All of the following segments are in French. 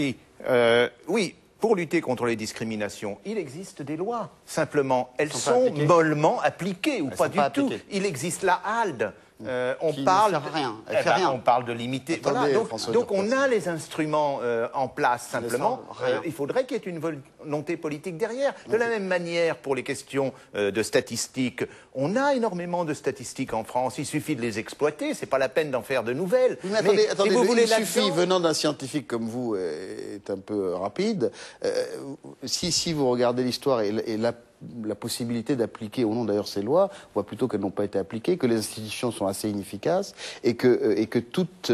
Oui, oui, pour lutter contre les discriminations, il existe des lois. Simplement, elles sont mollement appliquées ou pas du tout. Il existe la HALD. On parle on parle de limiter. Attendez, voilà, donc on a les instruments en place. Simplement, il faudrait qu'il y ait une volonté politique derrière. De la même manière, pour les questions de statistiques, on a énormément de statistiques en France. Il suffit de les exploiter. C'est pas la peine d'en faire de nouvelles. Mais attendez, si vous voulez, il suffit, venant d'un scientifique comme vous, est un peu rapide. Si vous regardez l'histoire et la possibilité d'appliquer, ou non d'ailleurs ces lois, on voit plutôt qu'elles n'ont pas été appliquées, que les institutions sont assez inefficaces et que toute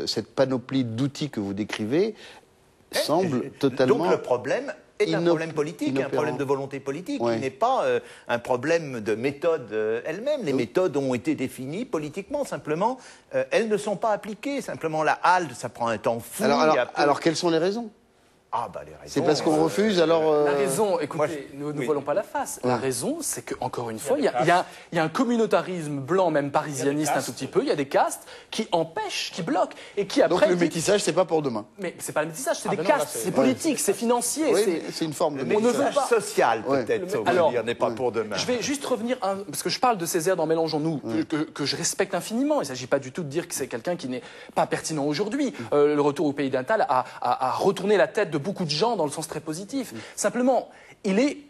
cette panoplie d'outils que vous décrivez semble totalement... Donc le problème est un problème politique, un problème de volonté politique. Il n'est pas un problème de méthode elle-même. Les méthodes ont été définies politiquement, simplement. Elles ne sont pas appliquées. Simplement, la HALD, ça prend un temps fou. Alors quelles sont les raisons ? Les raisons... C'est parce qu'on refuse, alors... La raison, écoutez, nous ne voilons pas la face. La raison, c'est qu'encore une fois, il y a un communautarisme blanc, même parisianiste un tout petit peu. Il y a des castes qui empêchent, qui bloquent, et qui après... Donc le métissage, c'est pas pour demain. Mais c'est pas le métissage, c'est des castes, c'est politique, c'est financier. Oui, c'est une forme de métissage social, peut-être, on n'est pas pour demain. Je vais juste revenir, parce que je parle de Césaire dans Mélenchons-nous, que je respecte infiniment. Il ne s'agit pas du tout de dire que c'est quelqu'un qui n'est pas pertinent aujourd'hui. Le retour au pays d'Intal a retourné la tête de beaucoup de gens dans le sens très positif. Simplement,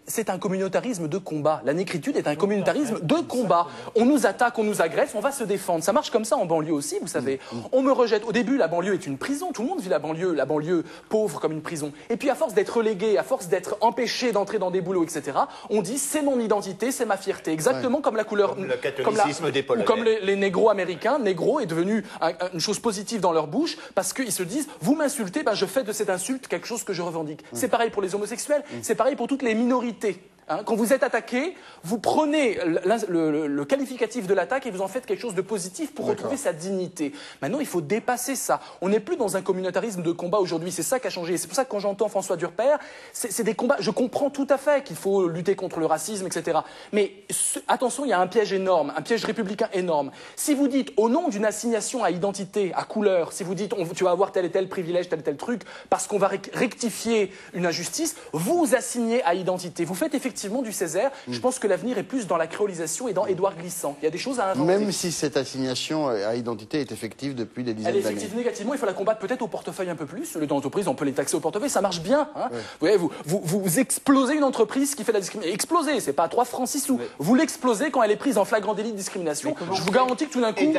c'est un communautarisme de combat. La négritude est un communautarisme de combat. On nous attaque, on nous agresse, on va se défendre. Ça marche comme ça en banlieue aussi, vous savez. On me rejette. Au début, la banlieue est une prison. Tout le monde vit la banlieue pauvre comme une prison. Et puis, à force d'être relégué, à force d'être empêché d'entrer dans des boulots, etc., on dit c'est mon identité, c'est ma fierté. Exactement comme la couleur... Comme le catholicisme des Polonais. Ou comme les négros américains. Négro est devenu une chose positive dans leur bouche parce qu'ils se disent vous m'insultez, je fais de cette insulte quelque chose que je revendique. C'est pareil pour les homosexuels, c'est pareil pour toutes les minorités. Quand vous êtes attaqué, vous prenez le qualificatif de l'attaque et vous en faites quelque chose de positif pour retrouver sa dignité. Maintenant, il faut dépasser ça. On n'est plus dans un communautarisme de combat aujourd'hui. C'est ça qui a changé. C'est pour ça que quand j'entends François Durper, c'est des combats. Je comprends tout à fait qu'il faut lutter contre le racisme, etc. Mais attention, il y a un piège énorme, un piège républicain énorme. Si vous dites, au nom d'une assignation à identité, à couleur, si vous dites tu vas avoir tel et tel privilège, tel et tel truc, parce qu'on va rectifier une injustice, vous assignez à identité. Vous faites effectivement du Césaire. Je pense que l'avenir est plus dans la créolisation et dans Édouard Glissant. Il y a des choses à inventer. Même si cette assignation à identité est effective depuis des dizaines d'années. Elle est effective négativement, il faut la combattre peut-être au portefeuille un peu plus. Les entreprises, on peut les taxer au portefeuille, ça marche bien. Vous voyez, vous explosez une entreprise qui fait de la discrimination. Explosez, c'est pas 3 francs 6 sous. Vous l'explosez quand elle est prise en flagrant délit de discrimination. Je vous garantis que tout d'un coup...